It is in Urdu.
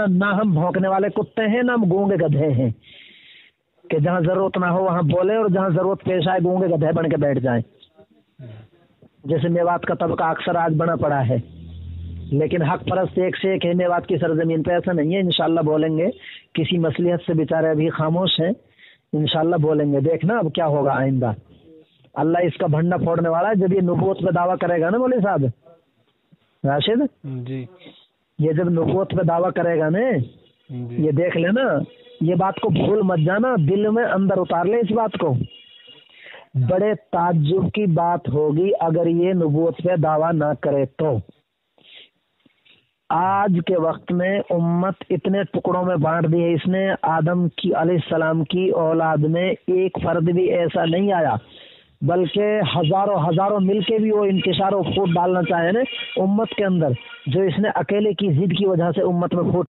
نہ ہم بھونکنے والے کتے ہیں، نہ ہم گونگے گدھے ہیں کہ جہاں ضرورت نہ ہو وہاں بولے اور جہاں ضرورت پیش آئے گونگے گدھے بن کے بیٹھ جائیں، جیسے میوات کا طبقہ اکثر آج بنا پڑا ہے۔ لیکن حق پرست ایک سے ایک ہے میوات کی سرزمین پہ، ایسا نہیں ہے، انشاءاللہ بولیں گے، کسی مصلحت سے بیچارے ابھی خاموش ہیں، انشاءاللہ بولیں گے، دیکھنا اب کیا ہوگا آئندہ۔ اللہ اس کا بھنڈا پھوڑنے والا ہے جب یہ نبوت پہ دعویٰ کرے گا نا مولوی صاحب راشد جی یہ جب نبوت پہ دعویٰ کرے گا نا یہ دیکھ لینا، یہ بات کو بھول مت جانا، دل میں اندر اتار لے اس بات کو۔ بڑے تعجب کی بات ہوگی اگر یہ نبوت پہ دعویٰ نہ کرے تو۔ آج کے وقت میں امت اتنے ٹکڑوں میں بانٹ دی ہے اس نے، آدم کی علیہ السلام کی اولاد میں ایک فرد بھی ایسا نہیں آیا، بلکہ ہزاروں مل کے بھی وہ انتشار و پھوٹ ڈالنا چاہے نا امت کے اندر، جو اس نے اکیلے کی ضد کی وجہ سے امت میں پھوٹ